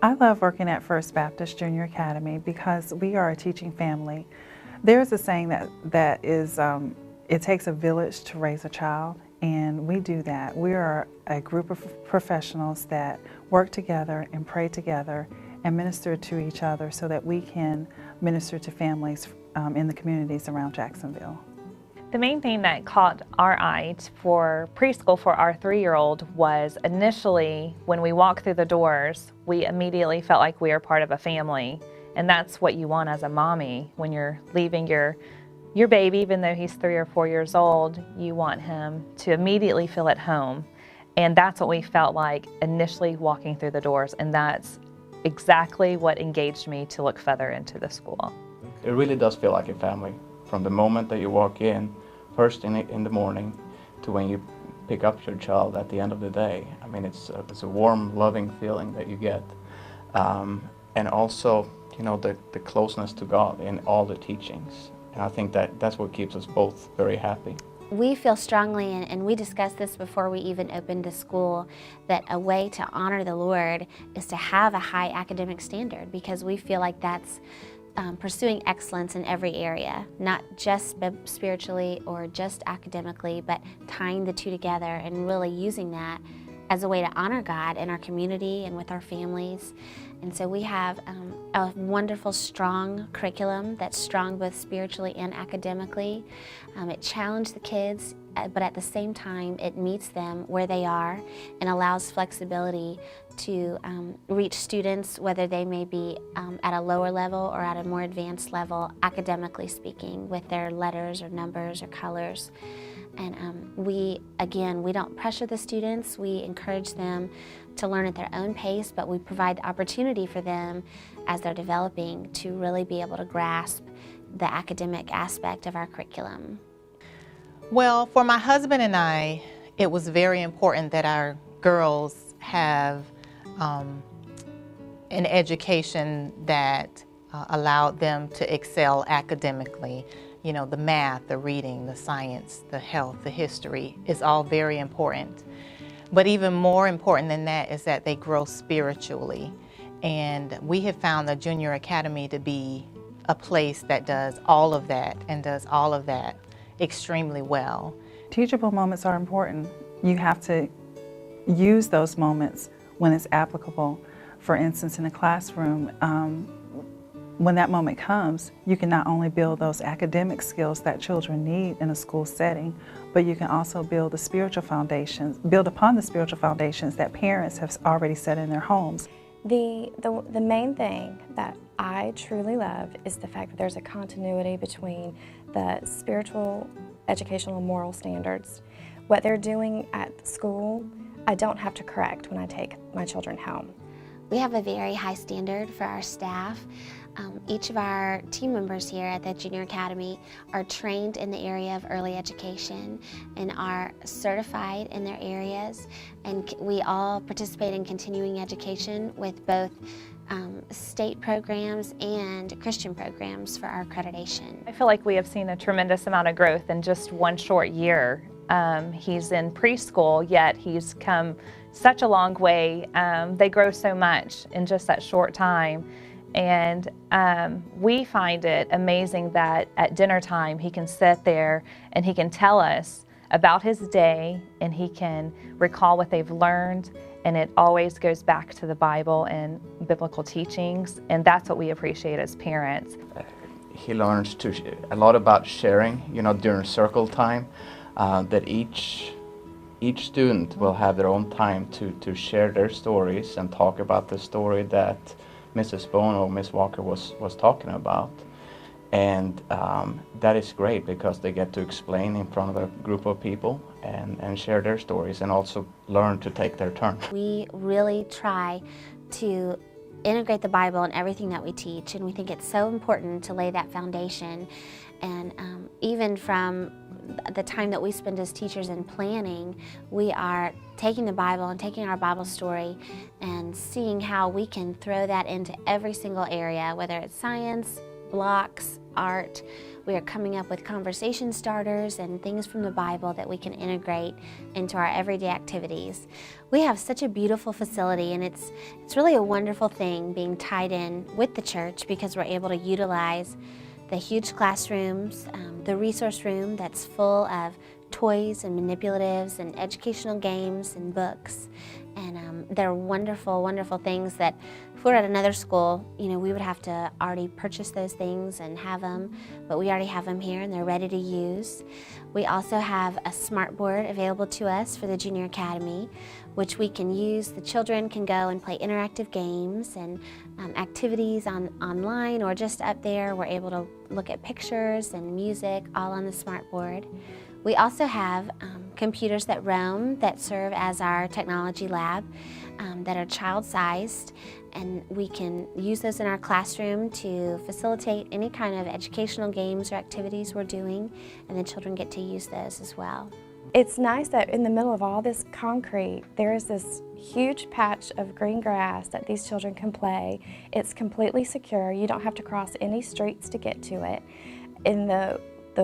I love working at First Baptist Junior Academy because we are a teaching family. There's a saying that is, it takes a village to raise a child, and we do that. We are a group of professionals that work together and pray together and minister to each other so that we can minister to families in the communities around Jacksonville. The main thing that caught our eye for preschool for our 3-year-old was initially when we walked through the doors, we immediately felt like we were part of a family. And that's what you want as a mommy when you're leaving your baby, even though he's 3 or 4 years old, you want him to immediately feel at home. And that's what we felt like initially walking through the doors, and that's exactly what engaged me to look further into the school. It really does feel like a family. From the moment that you walk in, first in the morning, to when you pick up your child at the end of the day. I mean, it's a warm, loving feeling that you get. And also, you know, the closeness to God in all the teachings. And I think that's what keeps us both very happy. We feel strongly, and we discussed this before we even opened the school, that a way to honor the Lord is to have a high academic standard, because we feel like that's pursuing excellence in every area, not just spiritually or just academically, but tying the two together and really using that as a way to honor God in our community and with our families. And so we have a wonderful, strong curriculum that's strong both spiritually and academically. It challenged the kids, but at the same time, it meets them where they are and allows flexibility to reach students, whether they may be at a lower level or at a more advanced level, academically speaking, with their letters or numbers or colors. And we don't pressure the students. We encourage them to learn at their own pace, but we provide the opportunity for them as they're developing to really be able to grasp the academic aspect of our curriculum. Well, for my husband and I, it was very important that our girls have an education that allowed them to excel academically. You know, the math, the reading, the science, the health, the history is all very important. But even more important than that is that they grow spiritually. And we have found the Junior Academy to be a place that does all of that and does all of that extremely well. Teachable moments are important. You have to use those moments when it's applicable. For instance, in a classroom, when that moment comes, you can not only build those academic skills that children need in a school setting, but you can also build the spiritual foundations, build upon the spiritual foundations that parents have already set in their homes. The main thing that I truly love is the fact that there's a continuity between the spiritual, educational, and moral standards. What they're doing at school, I don't have to correct when I take my children home. We have a very high standard for our staff. Each of our team members here at the Junior Academy are trained in the area of early education and are certified in their areas, and we all participate in continuing education with both state programs and Christian programs for our accreditation. I feel like we have seen a tremendous amount of growth in just one short year. He's in preschool, yet he's come such a long way. They grow so much in just that short time. And we find it amazing that at dinner time he can sit there and he can tell us about his day, and he can recall what they've learned, and it always goes back to the Bible and biblical teachings, and that's what we appreciate as parents. He learns a lot about sharing, you know, during circle time, that each student will have their own time to share their stories and talk about the story that Mrs. Bone or Miss Walker was talking about. And that is great because they get to explain in front of a group of people and share their stories and also learn to take their turn. We really try to integrate the Bible in everything that we teach, and we think it's so important to lay that foundation. And even from the time that we spend as teachers in planning, we are taking the Bible and taking our Bible story and seeing how we can throw that into every single area, whether it's science, blocks, art. We are coming up with conversation starters and things from the Bible that we can integrate into our everyday activities. We have such a beautiful facility, and it's really a wonderful thing being tied in with the church because we're able to utilize the huge classrooms, the resource room that's full of toys and manipulatives and educational games and books. And they're wonderful, wonderful things that if we're at another school, you know, we would have to already purchase those things and have them, but we already have them here and they're ready to use. We also have a smart board available to us for the Junior Academy, which we can use. The children can go and play interactive games and activities online or just up there. We're able to look at pictures and music all on the smart board. We also have computers that roam that serve as our technology lab that are child-sized, and we can use those in our classroom to facilitate any kind of educational games or activities we're doing, and the children get to use those as well. It's nice that in the middle of all this concrete, there is this huge patch of green grass that these children can play. It's completely secure. You don't have to cross any streets to get to it. And the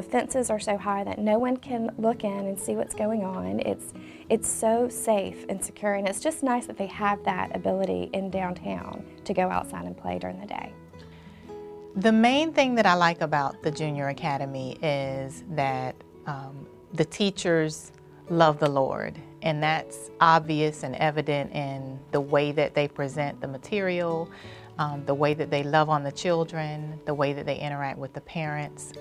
fences are so high that no one can look in and see what's going on. It's so safe and secure, and it's just nice that they have that ability in downtown to go outside and play during the day. The main thing that I like about the Junior Academy is that the teachers love the Lord, and that's obvious and evident in the way that they present the material, the way that they love on the children, the way that they interact with the parents.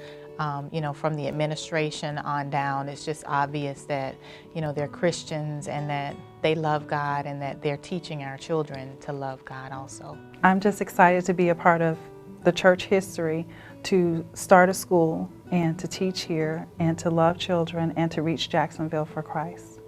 You know, from the administration on down, it's just obvious that, you know, they're Christians and that they love God and that they're teaching our children to love God also. I'm just excited to be a part of the church history, to start a school and to teach here and to love children and to reach Jacksonville for Christ.